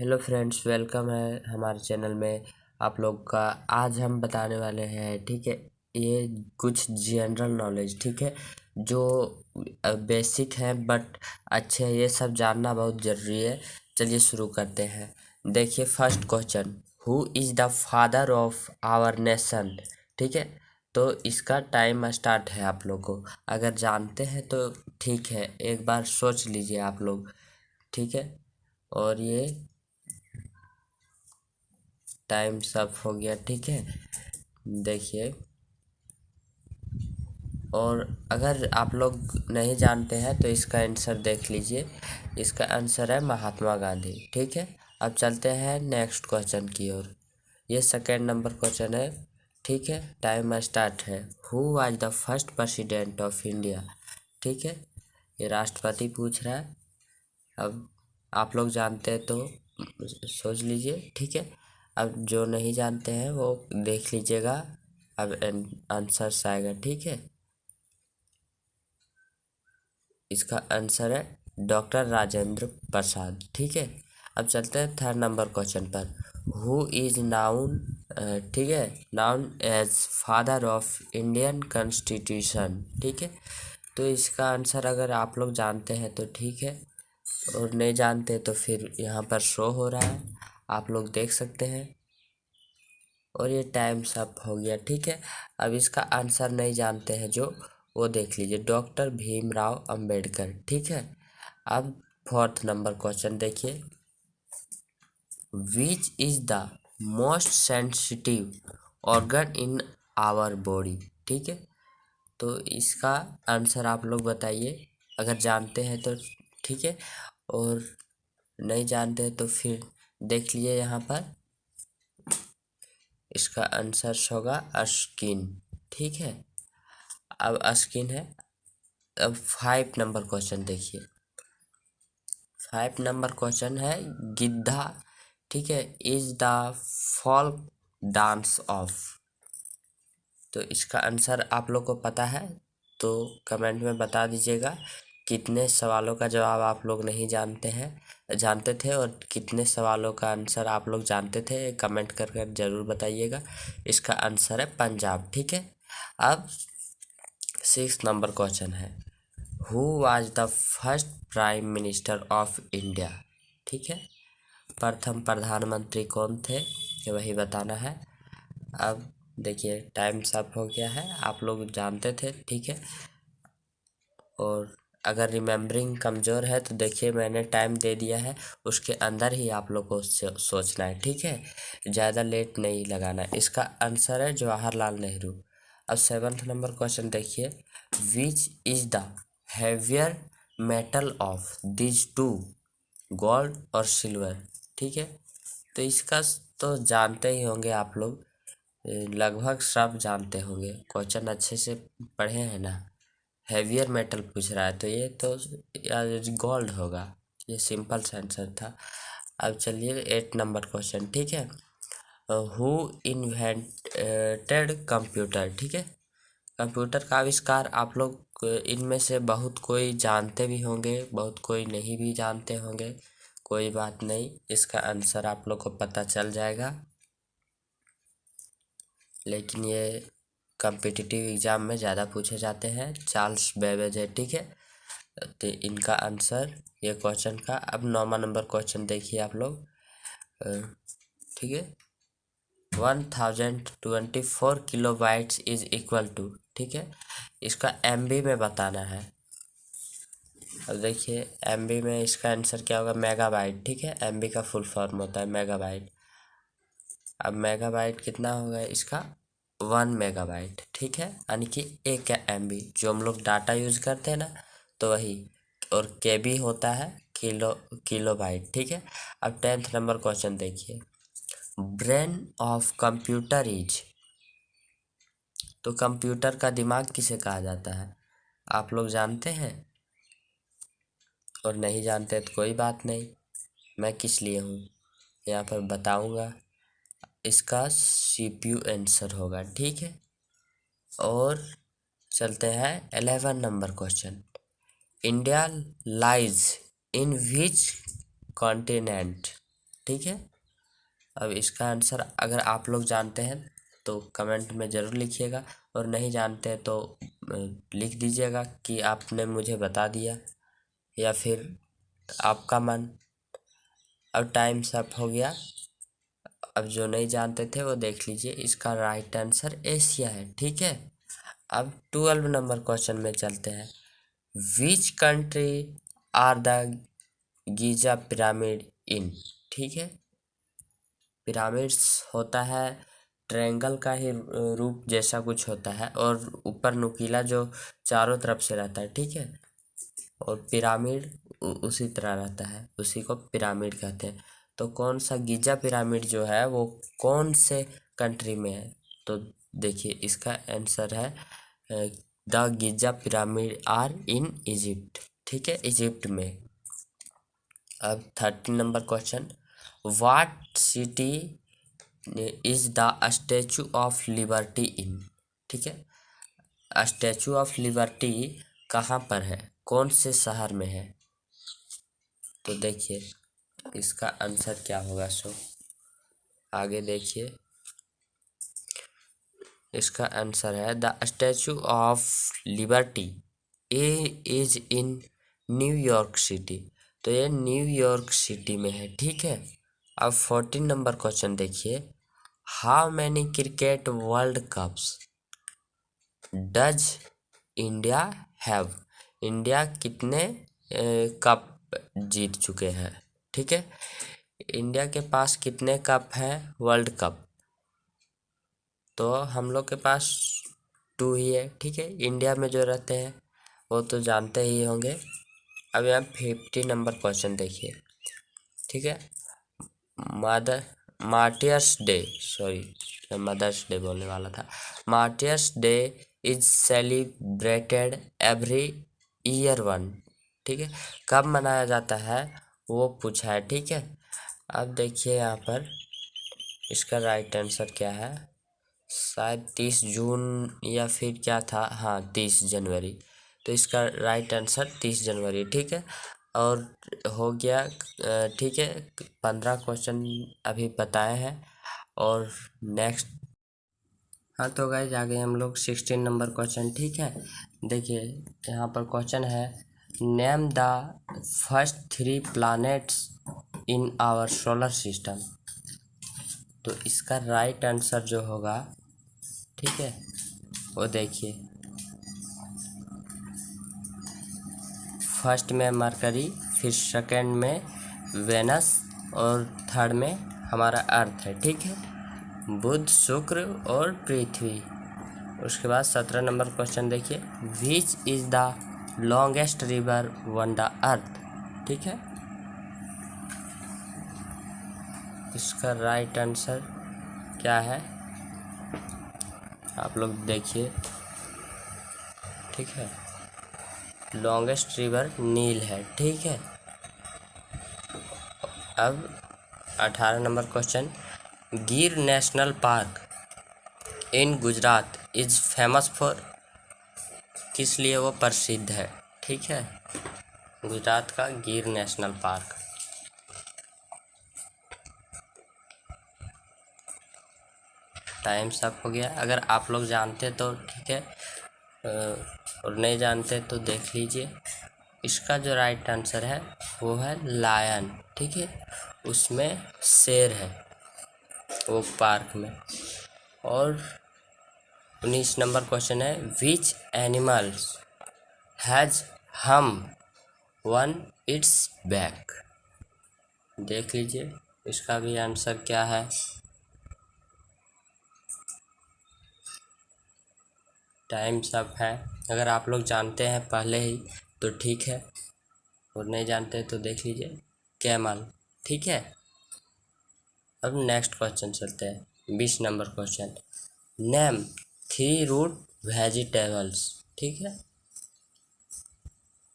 Hello friends, welcome है हमारे channel में आप लोग का। आज हम बताने वाले हैं, ठीक है, ये कुछ जनरल नॉलेज, ठीक है, जो बेसिक है बट अच्छे हैं, ये सब जानना बहुत ज़रूरी है। चलिए शुरू करते हैं। देखिए first question, who is the father of our nation, ठीक है। तो इसका टाइम स्टार्ट है आप लोग को, अगर जानते हैं तो ठीक है, एक बार सोच लीजिए आप लोग, ठीक है। और ये टाइम सब हो गया, ठीक है। देखिए, और अगर आप लोग नहीं जानते हैं तो इसका आंसर देख लीजिए। इसका आंसर है महात्मा गांधी, ठीक है। अब चलते हैं नेक्स्ट क्वेश्चन की ओर। ये सेकेंड नंबर क्वेश्चन है, ठीक है। टाइम स्टार्ट है। Who was the first president of India, ठीक है। ये राष्ट्रपति पूछ रहा है। अब आप लोग जानते हैं तो सोच लीजिए, ठीक है। अब जो नहीं जानते हैं वो देख लीजिएगा, अब आंसर आएगा, ठीक है। इसका आंसर है डॉक्टर राजेंद्र प्रसाद, ठीक है। अब चलते हैं थर्ड नंबर क्वेश्चन पर। हु इज नाउन, ठीक है, known as father of Indian constitution, ठीक है। तो इसका आंसर अगर आप लोग जानते हैं तो ठीक है, और नहीं जानते तो फिर यहाँ पर शो हो रहा है, आप लोग देख सकते हैं। और ये टाइम सब हो गया, ठीक है। अब इसका आंसर नहीं जानते हैं जो, वो देख लीजिए, डॉक्टर भीमराव अंबेडकर, ठीक है। अब फोर्थ नंबर क्वेश्चन देखिए, which is the most sensitive organ in our body, ठीक है। तो इसका आंसर आप लोग बताइए, अगर जानते हैं तो ठीक है, और नहीं जानते तो फिर देख लिए यहाँ पर। इसका आंसर होगा स्किन, ठीक है। अब स्किन है। अब 5 नंबर क्वेश्चन देखिए। 5 नंबर क्वेश्चन है, गिद्धा, ठीक है, is the folk dance of. तो इसका आंसर आप लोग को पता है तो कमेंट में बता दीजिएगा। कितने सवालों का जवाब आप लोग नहीं जानते थे, और कितने सवालों का आंसर आप लोग जानते थे, कमेंट कर कर ज़रूर बताइएगा। इसका आंसर है पंजाब, ठीक है। अब 6 नंबर क्वेश्चन है, who was the first prime minister of India, ठीक है। प्रथम प्रधानमंत्री कौन थे, ये वही बताना है। अब देखिए टाइम सब हो गया है, आप लोग जानते थे, ठीक है। और अगर रिमेम्बरिंग कमज़ोर है तो देखिए मैंने टाइम दे दिया है, उसके अंदर ही आप लोग को सोचना है, ठीक है। ज़्यादा लेट नहीं लगाना है। इसका आंसर है जवाहरलाल नेहरू। अब 7th नंबर क्वेश्चन देखिए, which is the heavier metal of these two, gold और सिल्वर, ठीक है। तो इसका तो जानते ही होंगे आप लोग, लगभग सब जानते होंगे, क्वेश्चन अच्छे से पढ़े हैं ना। हैवियर मेटल पूछ रहा है तो ये तो गोल्ड होगा, ये सिंपल सा आंसर था। अब चलिए 8 नंबर क्वेश्चन, ठीक है। हु इन्वेंटेड कंप्यूटर, ठीक है। कंप्यूटर का आविष्कार आप लोग इनमें से बहुत कोई जानते भी होंगे, बहुत कोई नहीं भी जानते होंगे, कोई बात नहीं, इसका आंसर आप लोग को पता चल जाएगा। लेकिन ये कम्पिटिटिव एग्ज़ाम में ज़्यादा पूछे जाते हैं, चार्ल्स बेबेज है, ठीक है। तो इनका आंसर ये क्वेश्चन का। अब 9वां नंबर क्वेश्चन देखिए आप लोग, ठीक है। 1024 किलोबाइट्स इज इक्वल टू, ठीक है। इसका MB में बताना है। अब देखिए MB में इसका आंसर क्या होगा, मेगाबाइट, ठीक है। MB का फुल फॉर्म होता है मेगाबाइट। अब मेगाबाइट कितना होगा इसका, 1 मेगाबाइट, ठीक है, यानी कि 1 MB जो हम लोग डाटा यूज़ करते हैं ना, तो वही। और KB होता है किलोबाइट, ठीक है। अब 10th नंबर क्वेश्चन देखिए, ब्रेन ऑफ कंप्यूटर इज, तो कंप्यूटर का दिमाग किसे कहा जाता है, आप लोग जानते हैं। और नहीं जानते तो कोई बात नहीं, मैं किस लिए हूँ यहाँ पर बताऊँगा। इसका CPU आंसर होगा, ठीक है। और चलते हैं 11 number question, India lies in which continent, ठीक है। अब इसका आंसर अगर आप लोग जानते हैं तो कमेंट में ज़रूर लिखिएगा, और नहीं जानते हैं तो लिख दीजिएगा कि आपने मुझे बता दिया, या फिर आपका मन। अब टाइम सब हो गया। अब जो नहीं जानते थे वो देख लीजिए, इसका राइट आंसर एशिया है। ठीक है। अब 12 नंबर क्वेश्चन में चलते हैं। Which country are the Giza pyramid in. ठीक है। पिरामिड्स होता है ट्रायंगल का ही रूप जैसा कुछ होता है, और ऊपर नुकीला जो चारों तरफ से रहता है। ठीक है। और पिरामिड उसी तरह रहता है, उसी को पिरामिड कहते हैं। तो कौन सा गीजा पिरामिड जो है वो कौन से कंट्री में है? तो देखिए, इसका आंसर है the Giza pyramid are in Egypt. ठीक है, इजिप्ट में। अब 13 number question. What city is the Statue of Liberty in. ठीक है। स्टैचू ऑफ लिबर्टी कहाँ पर है, कौन से शहर में है? तो देखिए इसका आंसर क्या होगा। सो आगे देखिए, इसका आंसर है the Statue of liberty is in New York city. तो ये न्यूयॉर्क सिटी में है। ठीक है। अब 14 नंबर क्वेश्चन देखिए। How many cricket world cups does India have. India कितने कप जीत चुके हैं? ठीक है। इंडिया के पास कितने कप हैं वर्ल्ड कप? तो हम लोग के पास 2 ही है। ठीक है। इंडिया में जो रहते हैं वो तो जानते ही होंगे। अब यहाँ 50 नंबर क्वेश्चन देखिए। ठीक है। Mother martyrs day, sorry mothers day बोलने वाला था। Martyrs day is celebrated every year one. ठीक है। कब मनाया जाता है वो पूछा है। ठीक है। अब देखिए यहाँ पर इसका राइट आंसर क्या है। शायद 30 जून या फिर क्या था, हाँ 30 जनवरी। तो इसका राइट आंसर 30 जनवरी। ठीक है। और हो गया। ठीक है। 15 क्वेश्चन अभी बताए हैं, और नेक्स्ट। हाँ तो गाइज आगे हम लोग 16 नंबर क्वेश्चन। ठीक है। देखिए यहाँ पर क्वेश्चन है, name the first 3 planets in our solar system. तो इसका राइट आंसर जो होगा, ठीक है, वो देखिए, फर्स्ट में मरकरी, फिर सेकंड में वेनस, और थर्ड में हमारा अर्थ है। ठीक है। बुध, शुक्र और पृथ्वी। उसके बाद 17 नंबर क्वेश्चन देखिए। Which is the longest river one the earth. ठीक है। इसका राइट आंसर क्या है आप लोग देखिए। ठीक है। लॉन्गेस्ट रिवर नील है। ठीक है। अब 18 नंबर क्वेश्चन। गिर national park in Gujarat is famous for. किस लिए वो प्रसिद्ध है? ठीक है। गुजरात का गिर नेशनल पार्क। टाइम सब हो गया। अगर आप लोग जानते तो ठीक है, और नहीं जानते तो देख लीजिए। इसका जो राइट आंसर है वो है लायन। ठीक है। उसमें शेर है वो पार्क में। और 19 नंबर क्वेश्चन है, विच एनिमल्स हैज हम वन इट्स बैक। देख लीजिए इसका भी आंसर क्या है। टाइम सब है। अगर आप लोग जानते हैं पहले ही तो ठीक है, और नहीं जानते तो देख लीजिए। कैमल। ठीक है। अब नेक्स्ट क्वेश्चन चलते हैं। 20 number question. Name 3 root vegetables. ठीक है।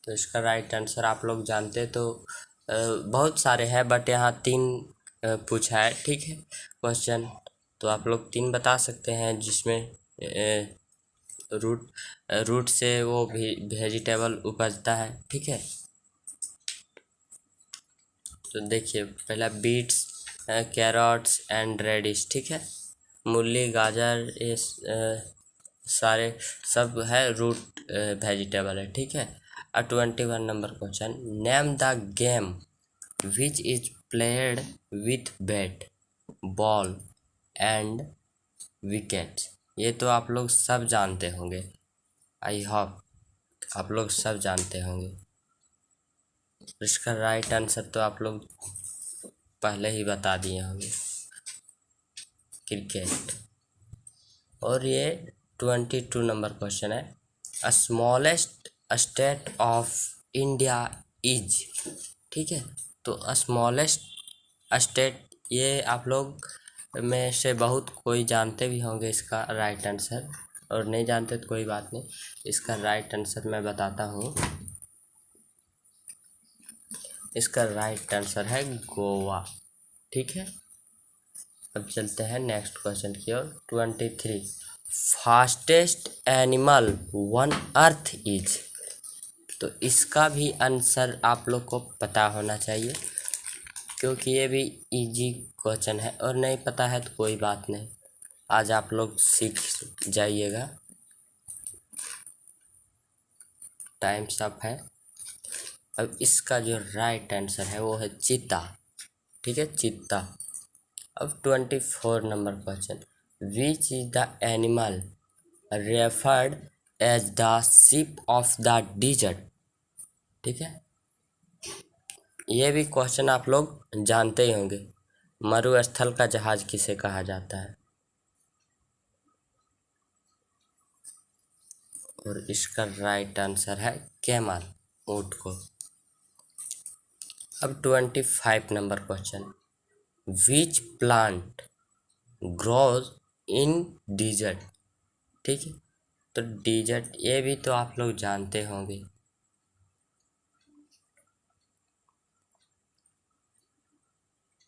तो इसका राइट आंसर आप लोग जानते तो बहुत सारे हैं, बट यहाँ 3 पूछा है। ठीक है क्वेश्चन। तो आप लोग 3 बता सकते हैं, जिसमें रूट से वो भी वेजिटेबल उपजता है। ठीक है। तो देखिए पहला बीट्स, कैरोट्स एंड रेडिश, ठीक है। मूली, गाजर, ये सारे सब है रूट वेजिटेबल है, ठीक है। 21 number question, name the game which is played with bat, ball and wickets. ये तो आप लोग सब जानते होंगे, आई होप आप लोग सब जानते होंगे। इसका राइट आंसर तो आप लोग पहले ही बता दिए होंगे, क्रिकेट। और ये 22 नंबर क्वेश्चन है, a smallest state of India is, ठीक है। तो स्मॉलेस्ट स्टेट, ये आप लोग में से बहुत कोई जानते भी होंगे इसका राइट आंसर, और नहीं जानते तो कोई बात नहीं, इसका राइट आंसर मैं बताता हूँ। इसका राइट आंसर है गोवा, ठीक है। अब चलते हैं नेक्स्ट क्वेश्चन की ओर। 23, fastest animal one earth is. तो इसका भी आंसर आप लोग को पता होना चाहिए, क्योंकि ये भी इजी क्वेश्चन है, और नहीं पता है तो कोई बात नहीं, आज आप लोग सीख जाइएगा। टाइम्स अप है। अब इसका जो राइट आंसर है वो है चीता, ठीक है, चीता। अब 24 number question, which is the animal referred as the ship of the desert, ठीक है। ये भी क्वेश्चन आप लोग जानते ही होंगे, मरुस्थल का जहाज किसे कहा जाता है। और इसका राइट आंसर है कैमल, ऊंट को। अब 25 number question, which plant grows in desert, ठीक है। तो डिजर्ट ये भी तो आप लोग जानते होंगे।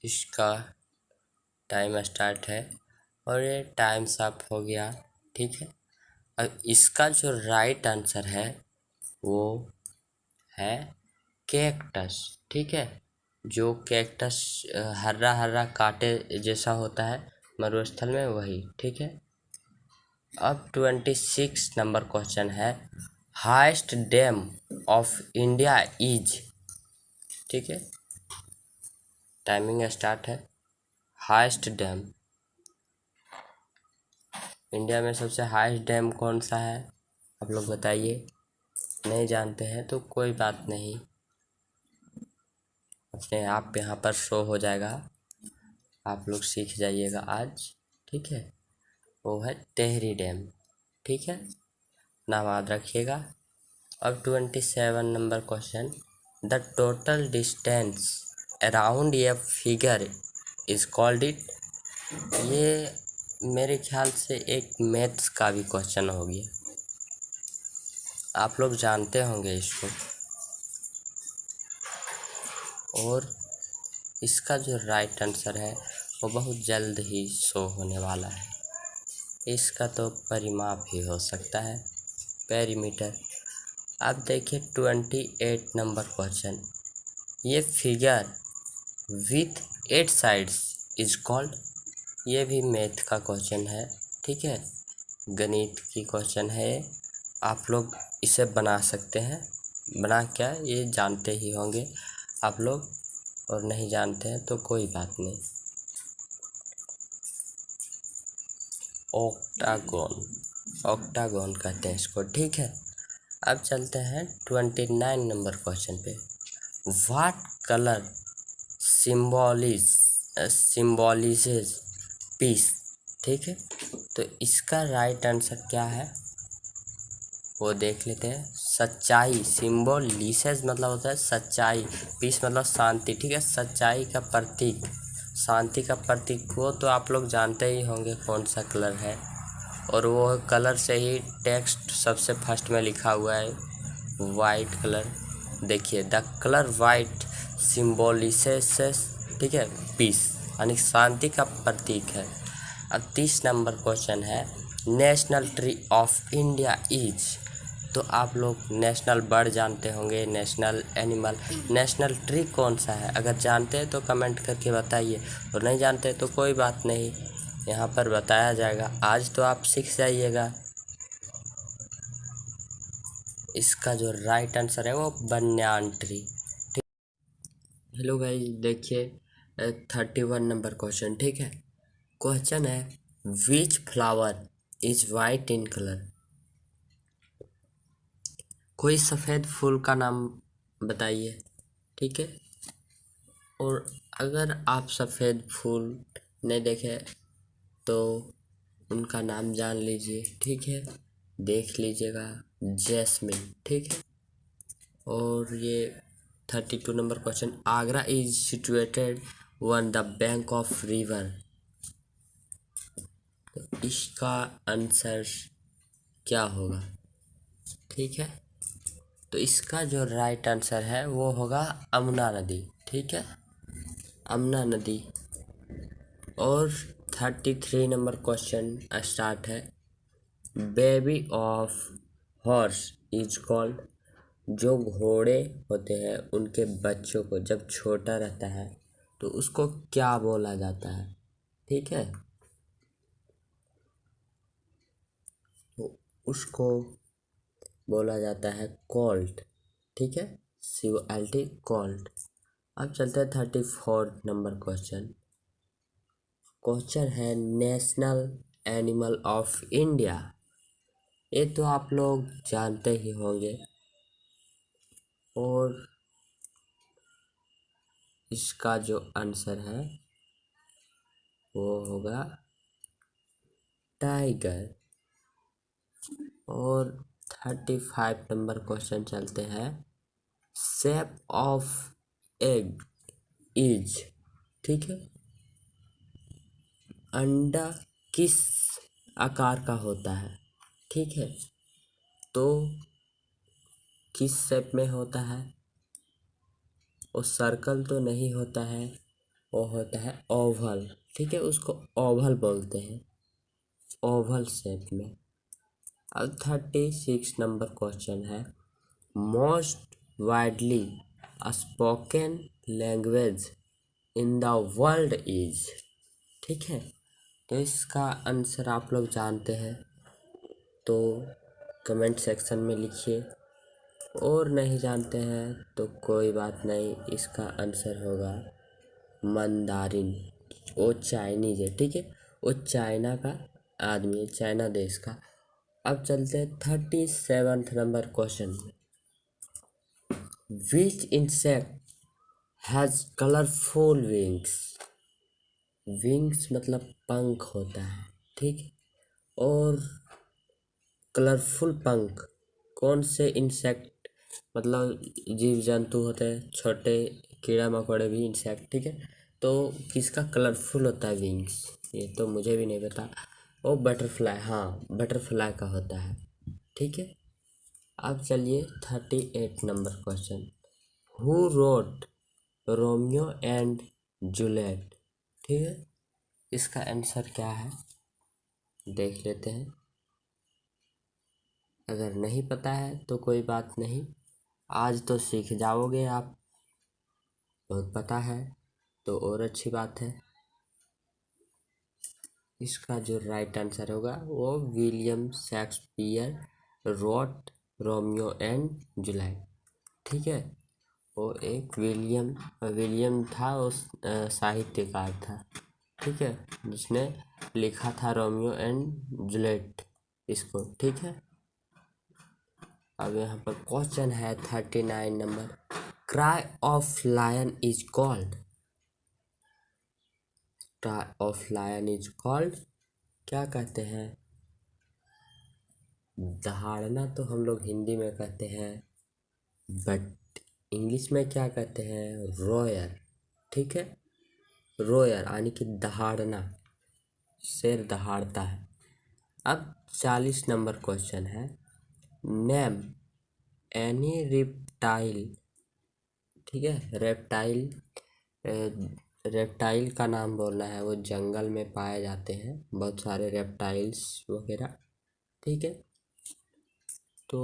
इसका टाइम स्टार्ट है और ये टाइम अप हो गया, ठीक है। अब इसका जो राइट आंसर है वो है कैक्टस, ठीक है। जो कैक्टस हरा हरा कांटे जैसा होता है मरुस्थल में, वही, ठीक है। अब 26 नंबर क्वेश्चन है, highest dam of India is, ठीक है। टाइमिंग स्टार्ट है। हाईएस्ट डैम, इंडिया में सबसे हाईएस्ट डैम कौन सा है आप लोग बताइए। नहीं जानते हैं तो कोई बात नहीं, अपने आप यहाँ पर शो हो जाएगा, आप लोग सीख जाइएगा आज, ठीक है। वो है टेहरी डैम, ठीक है, नाम याद रखिएगा। अब 27 number question, the total distance around a figure is called it. ये मेरे ख्याल से एक मैथ्स का भी क्वेश्चन हो गया, आप लोग जानते होंगे इसको। और इसका जो राइट आंसर है वो बहुत जल्द ही शो होने वाला है, इसका तो परिमाप ही हो सकता है, पेरीमीटर। अब देखिए 28 नंबर क्वेश्चन, ये figure with 8 sides is called. ये भी मैथ का क्वेश्चन है, ठीक है, गणित की क्वेश्चन है, आप लोग इसे बना सकते हैं। बना क्या, ये जानते ही होंगे आप लोग, और नहीं जानते हैं तो कोई बात नहीं। ऑक्टागोन, ऑक्टागोन कहते हैं इसको, ठीक है। अब चलते हैं 29 नंबर क्वेश्चन पे, व्हाट कलर सिम्बॉलिसेस पीस, ठीक है। तो इसका राइट आंसर क्या है वो देख लेते हैं। सच्चाई, सिम्बोलिसेस मतलब होता है सच्चाई, पीस मतलब शांति, ठीक है, सच्चाई का प्रतीक, शांति का प्रतीक। वो तो आप लोग जानते ही होंगे कौन सा कलर है, और वो कलर से ही टेक्स्ट सबसे फर्स्ट में लिखा हुआ है, वाइट कलर। देखिए, द कलर वाइट सिम्बोलिसेस, ठीक है, पीस, यानी शांति का प्रतीक है। अब 30 नंबर क्वेश्चन है, national tree of India is. तो आप लोग नेशनल बर्ड जानते होंगे, नेशनल एनिमल, नेशनल ट्री कौन सा है? अगर जानते हैं तो कमेंट करके बताइए, और नहीं जानते तो कोई बात नहीं, यहाँ पर बताया जाएगा। आज तो आप सीख जाइएगा। इसका जो राइट आंसर है वो बन्यान ट्री। हेलो गाइस, देखिए 31 नंबर क्वेश्चन, ठीक है। क्वेश्चन है विच flower is white in colour. कोई सफ़ेद फूल का नाम बताइए, ठीक है। और अगर आप सफ़ेद फूल नहीं देखे तो उनका नाम जान लीजिए, ठीक है। देख लीजिएगा, जैस्मिन, ठीक है। और ये 32 number question, Agra is situated one the bank of river. तो इसका आंसर क्या होगा, ठीक है। तो इसका जो राइट आंसर है वो होगा अमना नदी, ठीक है, अमना नदी। और 33 नंबर क्वेश्चन स्टार्ट है, baby of horse is called. जो घोड़े होते हैं उनके बच्चों को जब छोटा रहता है तो उसको क्या बोला जाता है, ठीक है। तो उसको बोला जाता है कॉल्ट, ठीक है, COLT, कॉल्ट। अब चलते हैं 34 नंबर क्वेश्चन। क्वेश्चन है नेशनल एनिमल ऑफ इंडिया। ये तो आप लोग जानते ही होंगे, और इसका जो आंसर है वो होगा टाइगर। और 35 नंबर क्वेश्चन चलते हैं, शेप ऑफ एग इज, ठीक है, अंडा किस आकार का होता है, ठीक है। तो किस शेप में होता है, वो सर्कल तो नहीं होता है, वो होता है ओवल, ठीक है, उसको ओवल बोलते हैं, ओवल शेप में। अब 36 नंबर क्वेश्चन है, most widely spoken language in the world is, ठीक है। तो इसका आंसर आप लोग जानते हैं तो कमेंट सेक्शन में लिखिए, और नहीं जानते हैं तो कोई बात नहीं, इसका आंसर होगा मंदारिन। वो चाइनीज है, ठीक है, वो चाइना का आदमी है, चाइना देश का। अब चलते हैं 37 नंबर क्वेश्चन में, विच insect has colourful wings. Wings मतलब पंख होता है, ठीक है। और कलरफुल पंख कौन से इंसेक्ट, मतलब जीव जंतु होते हैं, छोटे कीड़ा मकोड़े भी इंसेक्ट, ठीक है। तो किसका कलरफुल होता है विंग्स, ये तो मुझे भी नहीं पता। वो बटरफ्लाई, हाँ बटरफ्लाई का होता है, ठीक है। अब चलिए 38 number question, who wrote Romeo and Juliet, ठीक है। इसका आंसर क्या है देख लेते हैं। अगर नहीं पता है तो कोई बात नहीं, आज तो सीख जाओगे आप, बहुत पता है तो और अच्छी बात है। इसका जो राइट आंसर होगा वो William Shakespeare wrote Romeo and Juliet, ठीक है। वो एक विलियम था, उस साहित्यकार था, ठीक है, जिसने लिखा था रोमियो एंड जूलियट इसको, ठीक है। अब यहाँ पर क्वेश्चन है 39 number, cry of lion is called. Cry of lion is called क्या कहते हैं, दहाड़ना तो हम लोग हिंदी में कहते हैं, बट इंग्लिश में क्या कहते हैं, रोयर, ठीक है। रोयर यानी कि दहाड़ना, शेर दहाड़ता है। अब 40 नंबर क्वेश्चन है, नेम एनी रिप्टाइल, ठीक है, रेप्टाइल का नाम बोलना है, वो जंगल में पाए जाते हैं बहुत सारे रेप्टाइल्स वगैरह, ठीक है। तो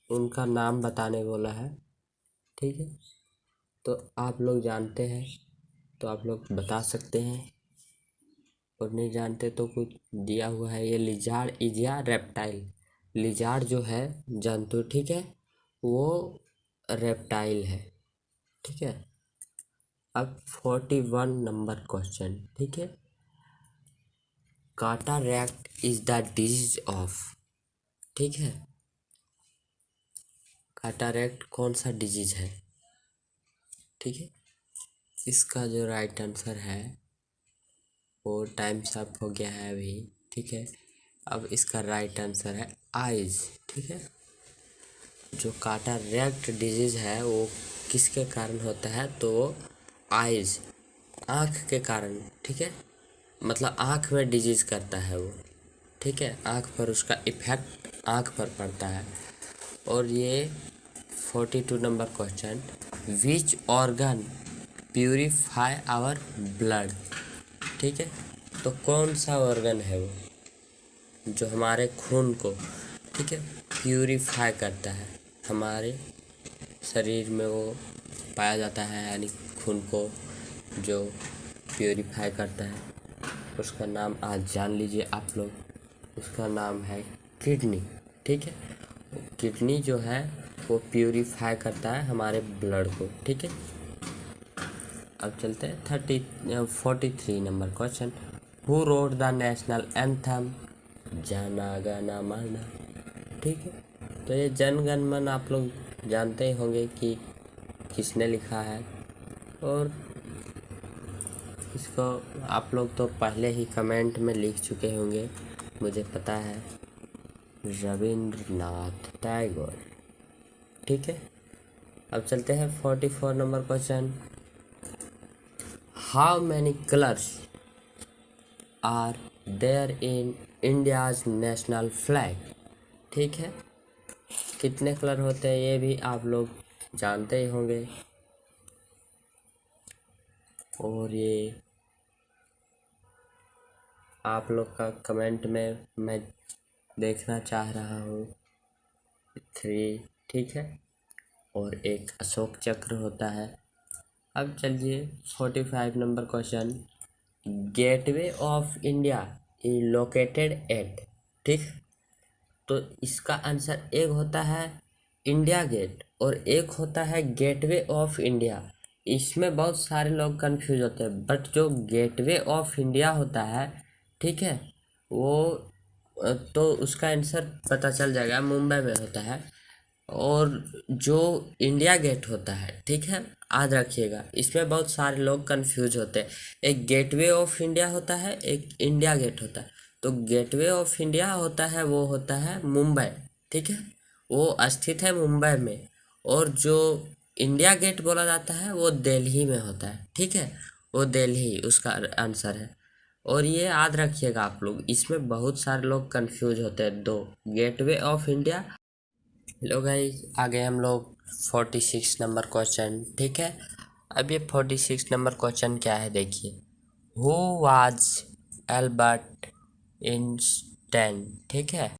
उनका नाम बताने बोला है, ठीक है। तो आप लोग जानते हैं तो आप लोग बता सकते हैं, और नहीं जानते तो कुछ दिया हुआ है। ये लिजार्ड इज या रेप्टाइल। लिजार्ड जो है जंतु, ठीक है, वो रेप्टाइल है, ठीक है। अब 41 नंबर क्वेश्चन, ठीक है। Cataract is the disease of, ठीक है। कैटरैक्ट कौन सा डिजीज है, ठीक है। इसका जो राइट आंसर है वो टाइम्स अप हो गया है अभी, ठीक है। अब इसका राइट आंसर है आइज, ठीक है। जो कैटरैक्ट डिजीज है वो किसके कारण होता है, तो वो आइज, आँख के कारण, ठीक है। मतलब आँख में डिजीज करता है वो, ठीक है। आँख पर उसका इफेक्ट आँख पर पड़ता है। और ये 42 number question, which organ purify our blood, ठीक है। तो कौन सा ऑर्गन है वो जो हमारे खून को, ठीक है, प्यूरिफाई करता है। हमारे शरीर में वो पाया जाता है, यानी खून को जो प्यूरिफाई करता है, उसका नाम आज जान लीजिए आप लोग। उसका नाम है किडनी, ठीक है। किडनी जो है वो प्यूरिफाई करता है हमारे ब्लड को, ठीक है। अब चलते हैं 43 number question, who wrote the national anthem Jana Gana मन, ठीक है। तो ये जन गण मन आप लोग जानते ही होंगे कि किसने लिखा है, और इसको आप लोग तो पहले ही कमेंट में लिख चुके होंगे, मुझे पता है, रविंद्रनाथ टैगोर, ठीक है। अब चलते हैं 44 number question, how many colours are there in India's national flag, ठीक है। कितने कलर होते हैं ये भी आप लोग जानते ही होंगे, और ये आप लोग का कमेंट में मैं देखना चाह रहा हूँ। 3, ठीक है, और एक अशोक चक्र होता है। अब चलिए 45 number question, gateway of India is located at, ठीक। तो इसका आंसर एक होता है इंडिया गेट और एक होता है गेटवे ऑफ इंडिया। इसमें बहुत सारे लोग कंफ्यूज होते हैं, बट जो गेटवे ऑफ इंडिया होता है, ठीक है, वो तो उसका आंसर पता चल जाएगा, मुंबई में होता है। और जो इंडिया गेट होता है, ठीक है, याद रखिएगा, इसमें बहुत सारे लोग कंफ्यूज होते हैं। एक गेटवे ऑफ इंडिया होता है, एक इंडिया गेट होता है। तो गेटवे ऑफ इंडिया होता है वो होता है मुंबई, ठीक है, वो स्थित है मुंबई में। और जो इंडिया गेट बोला जाता है वो दिल्ली में होता है, ठीक है, वो दिल्ली उसका आंसर है। और ये याद रखिएगा आप लोग, इसमें बहुत सारे लोग कंफ्यूज होते हैं, दो, gateway of India. Hello guys, आगे हम लोग 46 नंबर क्वेश्चन, ठीक है। अब ये 46 नंबर क्वेश्चन क्या है देखिए, हु वाज एल्बर्ट आइंस्टाइन, ठीक है।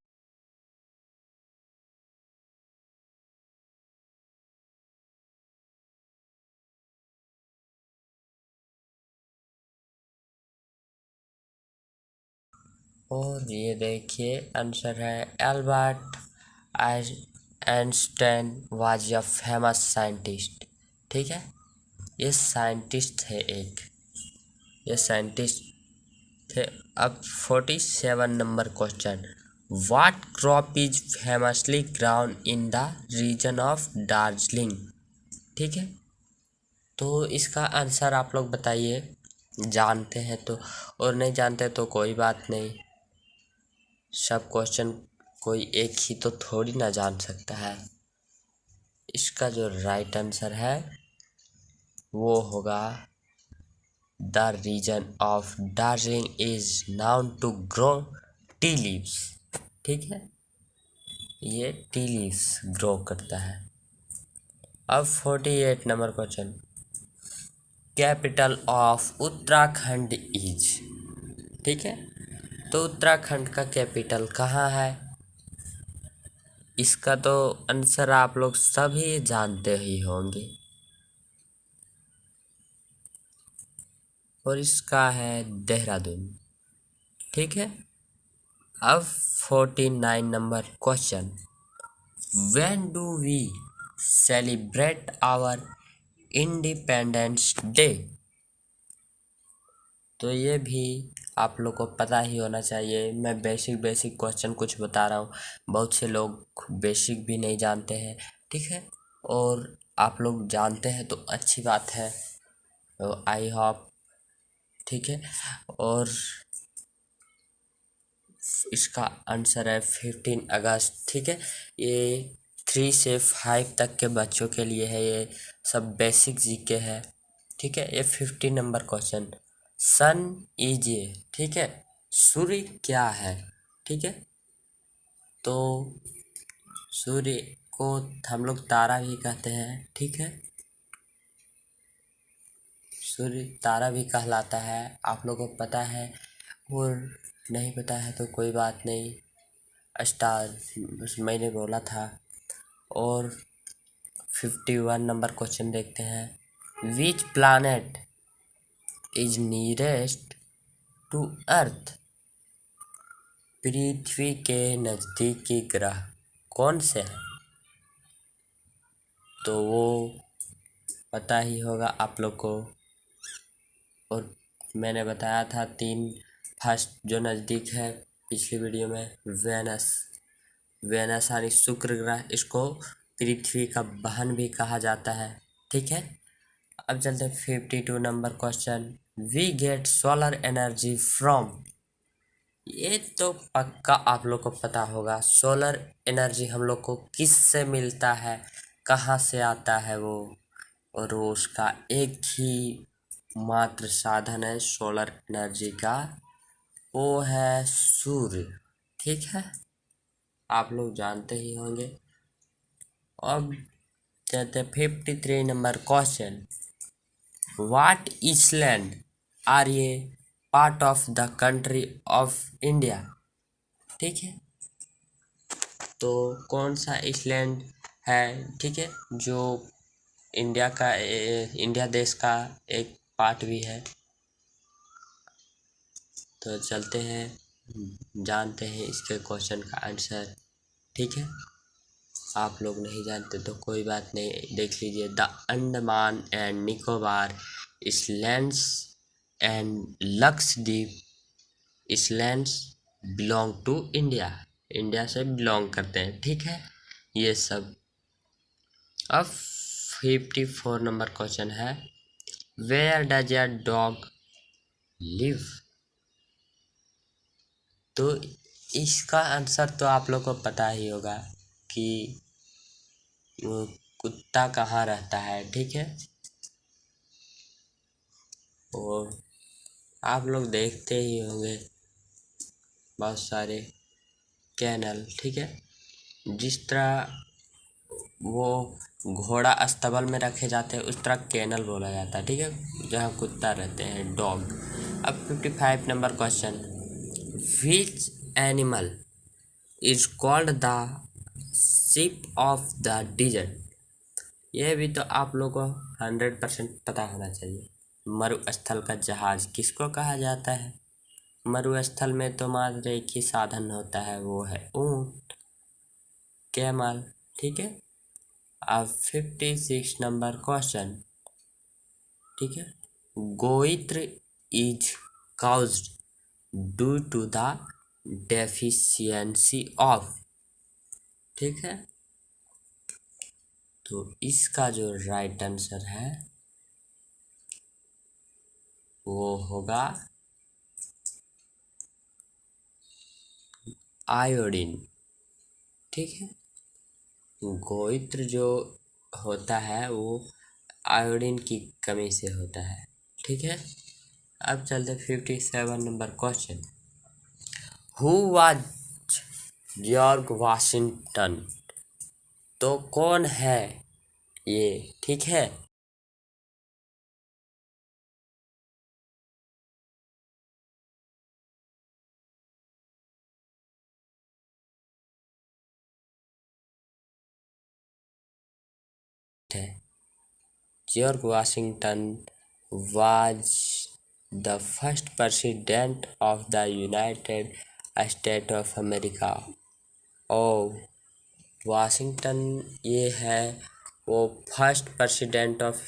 और ये देखिए आंसर है Albert Einstein was a famous scientist, ठीक है। ये साइंटिस्ट है एक, ये साइंटिस्ट थे। अब 47 number question, what crop is famously ground in the region of Darjeeling, ठीक है। तो इसका आंसर आप लोग बताइए, जानते हैं तो, और नहीं जानते तो कोई बात नहीं। सब क्वेश्चन कोई एक ही तो थोड़ी ना जान सकता है। इसका जो राइट आंसर है वो होगा, the region of Darjeeling is known to grow tea leaves, ठीक है, ये टी लीव्स ग्रो करता है। अब 48 number question, capital of Uttarakhand is, ठीक है। तो उत्तराखंड का कैपिटल कहाँ है, इसका तो आंसर आप लोग सभी जानते ही होंगे, और इसका है देहरादून। ठीक है। अब 49 number question, when do we celebrate our independence day? तो ये भी आप लोग को पता ही होना चाहिए। मैं बेसिक बेसिक क्वेश्चन कुछ बता रहा हूँ, बहुत से लोग बेसिक भी नहीं जानते हैं। ठीक है, और आप लोग जानते हैं तो अच्छी बात है, आई होप। ठीक है, और इसका आंसर है 15 अगस्त। ठीक है, ये 3 से 5 तक के बच्चों के लिए है, ये सब बेसिक जीके है। ठीक है, ये 50 number question, sun is a, ठीक है, सूर्य क्या है? ठीक है, तो सूर्य को हम लोग तारा भी कहते हैं। ठीक है, सूर्य तारा भी कहलाता है, आप लोगों को पता है, और नहीं पता है तो कोई बात नहीं, स्टार बस मैंने बोला था। और 51 नंबर क्वेश्चन देखते हैं, which planet is nearest to Earth? पृथ्वी के नज़दीकी ग्रह कौन से हैं? तो वो पता ही होगा आप लोग को, और मैंने बताया था 3। फर्स्ट जो नज़दीक है पिछली वीडियो में, वेनस। वेनस यानी शुक्र ग्रह, इसको पृथ्वी का बहन भी कहा जाता है। ठीक है, अब चलते 52 number question, we get solar energy from? ये तो पक्का आप लोग को पता होगा, सोलर एनर्जी हम लोग को किस से मिलता है, कहाँ से आता है वो, और वो उसका एक ही मात्र साधन है सोलर एनर्जी का, वो है सूर्य। ठीक है, आप लोग जानते ही होंगे। अब कहते हैं 53 number question, what island are ये part of the country of India? ठीक है, तो कौन सा इसलैंड है? ठीक है, जो इंडिया का इंडिया देश का एक पार्ट भी है। तो चलते हैं, जानते हैं इसके क्वेश्चन का आंसर। ठीक है, आप लोग नहीं जानते तो कोई बात नहीं, देख लीजिए, the Andaman and Nicobar islands and Lakshadweep islands belong to India, India से बिलोंग करते हैं। ठीक है, ये सब। अब 54 नंबर क्वेश्चन है, where does your dog live? तो इसका आंसर तो आप लोग को पता ही होगा कि वो कुत्ता कहाँ रहता है। ठीक है, और आप लोग देखते ही होंगे बहुत सारे कैनल। ठीक है, जिस तरह वो घोड़ा अस्तबल में रखे जाते हैं, उस तरह कैनल बोला जाता है। ठीक है, जहाँ कुत्ता रहते हैं, डॉग। अब 55 number question, which animal is called the ship of the dessert? यह भी तो आप लोग को 100% पता होना चाहिए, मरुस्थल का जहाज किसको कहा जाता है? मरुस्थल में तो मात्र एक ही साधन होता है, वो है ऊंट, कैमल। ठीक है, अब 56 नंबर क्वेश्चन। ठीक है, goitre is caused due to the deficiency of? ठीक है, तो इसका जो राइट आंसर है वो होगा आयोडीन। ठीक है, गोइत्र जो होता है वो आयोडीन की कमी से होता है। ठीक है, अब चलते 57 number question, who was George Washington? तो कौन है ये? ठीक है, नेक्स्ट है George Washington was the first president of the United state of America. और वाशिंगटन ये है वो first president of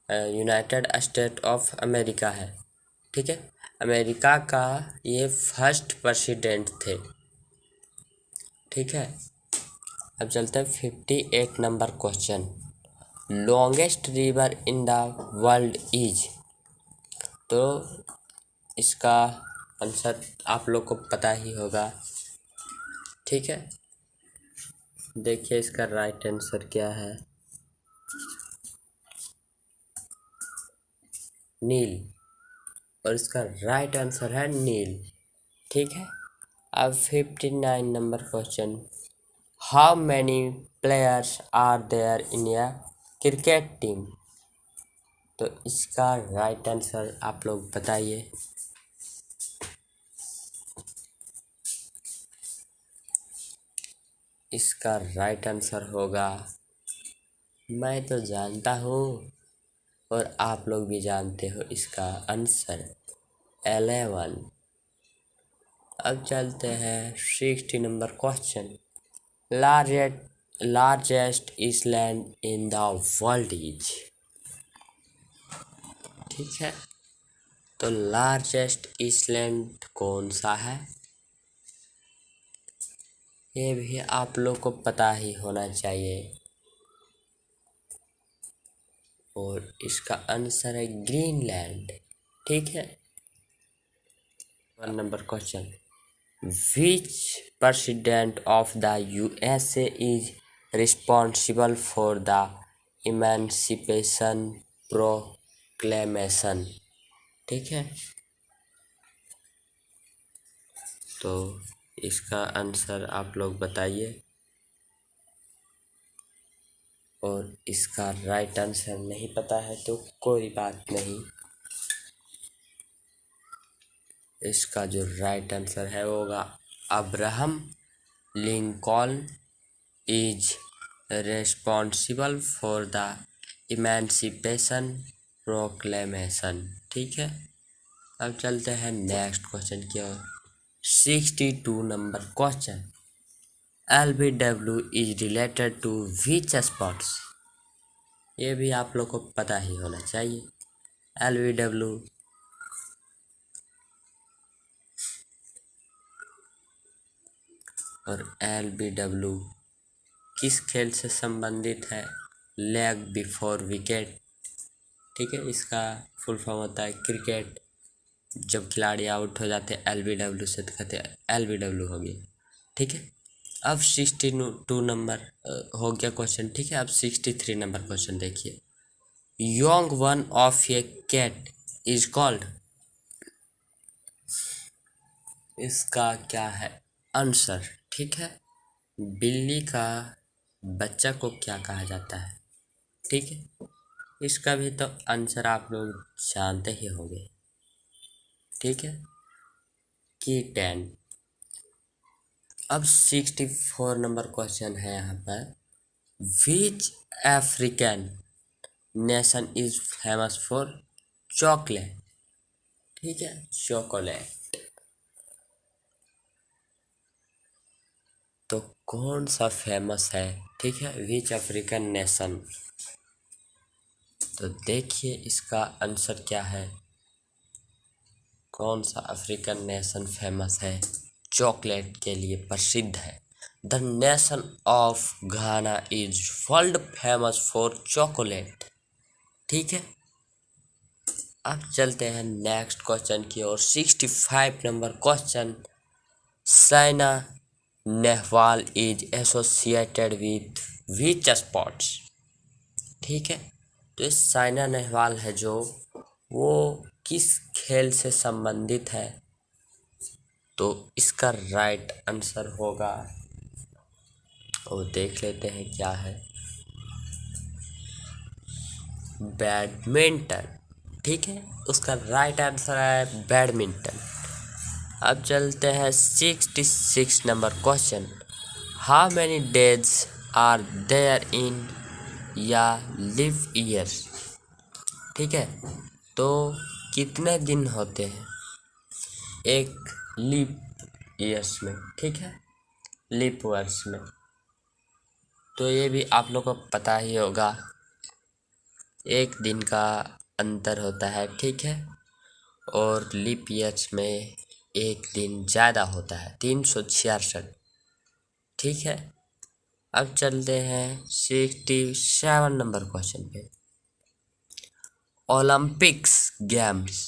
United state of America है, ठीक है। अमेरिका का ये फर्स्ट प्रेसिडेंट थे, ठीक है। अब चलते हैं 58 number question. Longest river in the world is. तो इसका आंसर आप लोग को पता ही होगा, ठीक है। देखिए इसका राइट आंसर क्या है, नील। और इसका राइट आंसर है नील, ठीक है। अब 59 number question. How many players are there in a cricket team. तो इसका राइट आंसर आप लोग बताइए। इसका राइट आंसर होगा, मैं तो जानता हूँ और आप लोग भी जानते हो, इसका आंसर 11। अब चलते हैं 60 number question. Largest island in the world is. ठीक है, तो लार्जेस्ट इसलैंड कौन सा है, ये भी आप लोग को पता ही होना चाहिए। और इसका आंसर है ग्रीनलैंड, ठीक है। 1 number question. Which president of the USA is responsible for the emancipation proclamation. ठीक है, तो इसका आंसर आप लोग बताइए। और इसका राइट आंसर नहीं पता है तो कोई बात नहीं, इसका जो राइट आंसर है वो होगा Abraham Lincoln is responsible for the emancipation proclamation. ठीक है, अब चलते हैं नेक्स्ट क्वेश्चन की ओर। 62 number question. LBW is related to which sports. ये भी आप लोग को पता ही होना चाहिए। LBW और LBW किस खेल से संबंधित है, लेग बिफोर विकेट। ठीक है, इसका फुल फॉर्म होता है क्रिकेट। जब खिलाड़ी आउट हो जाते हैं LBW से तो कहते हैं LBW हो गया। ठीक है, अब 62 नंबर हो गया क्वेश्चन। ठीक है, अब 63 नंबर क्वेश्चन देखिए। Young one of a cat is called. इसका क्या है आंसर। ठीक है, बिल्ली का बच्चा को क्या कहा जाता है। ठीक है, इसका भी तो आंसर आप लोग जानते ही होंगे। ठीक है, कीटन। अब 64 नंबर क्वेश्चन है यहाँ पर। Which African nation is famous for chocolate. ठीक है, चॉकलेट। तो कौन सा फेमस है, ठीक है, विच अफ्रीकन नेशन। तो देखिए इसका आंसर क्या है, कौन सा अफ्रीकन नेशन फेमस है, चॉकलेट के लिए प्रसिद्ध है। The nation of Ghana is world famous for chocolate. ठीक है, अब चलते हैं नेक्स्ट क्वेश्चन की ओर। 65 number question. Saina Nehwal is associated with which sports. ठीक है, तो ये साइना नेहवाल है जो वो किस खेल से संबंधित है। तो इसका राइट आंसर होगा, और देख लेते हैं क्या है, बैडमिंटन। ठीक है, उसका राइट आंसर है बैडमिंटन। अब चलते हैं 66 number question. How many days are there in a leap year, ठीक है। तो कितने दिन होते हैं एक लीप ईयर्स में, ठीक है, लीप वर्ष में? तो ये भी आप लोग को पता ही होगा, एक दिन का अंतर होता है, ठीक है। और लीप ईयर्स में एक दिन ज़्यादा होता है, 366, ठीक है। अब चलते हैं 67 नंबर क्वेश्चन पे। Olympics games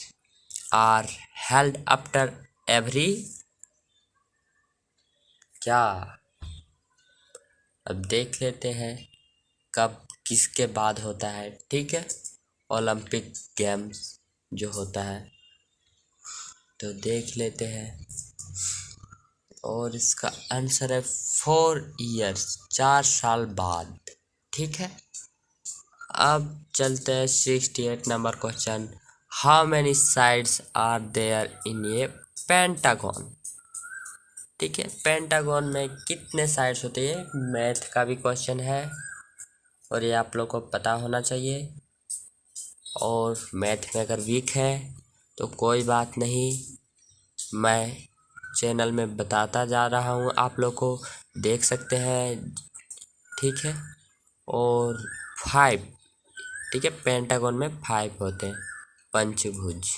are held after every क्या? अब देख लेते हैं कब किसके बाद होता है, ठीक है, ओलंपिक गेम्स जो होता है। तो देख लेते हैं, और इसका आंसर है 4 ईयर्स, 4 साल बाद, ठीक है। अब चलते हैं 68 number question. How many sides are there in a pentagon? ठीक है, पेंटागन में कितने साइड्स होते हैं? मैथ का भी क्वेश्चन है और ये आप लोग को पता होना चाहिए। और मैथ में अगर वीक है तो कोई बात नहीं, मैं चैनल में बताता जा रहा हूँ, आप लोग को देख सकते हैं, ठीक है। और 5, ठीक है, पेंटागन में 5 होते हैं, पंचभुज।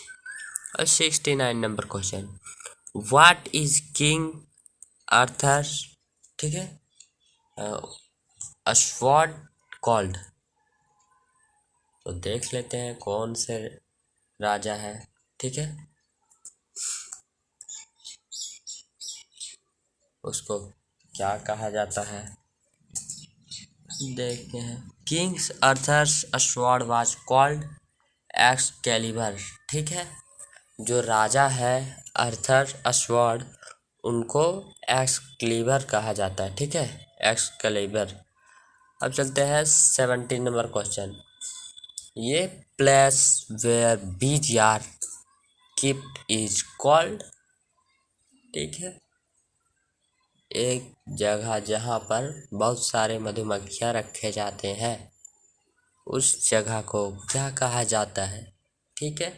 और 69 number question, what is king Arthur, ठीक है, स्वॉर्ड कॉल्ड? तो देख लेते हैं कौन से राजा है, ठीक है, उसको क्या कहा जाता है, देखते हैं। King's Arthur's sword was called Excalibur, ठीक है। जो राजा है आर्थर स्वॉर्ड, उनको एक्सक्लीवर कहा जाता है, ठीक है, एक्सक्लीवर। अब चलते हैं 70 नंबर क्वेश्चन। ये place where bees are keeped is called, ठीक है, एक जगह जहाँ पर बहुत सारे मधुमक्खियाँ रखे जाते हैं, उस जगह को क्या कहा जाता है, ठीक है।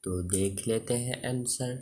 तो देख लेते हैं आंसर।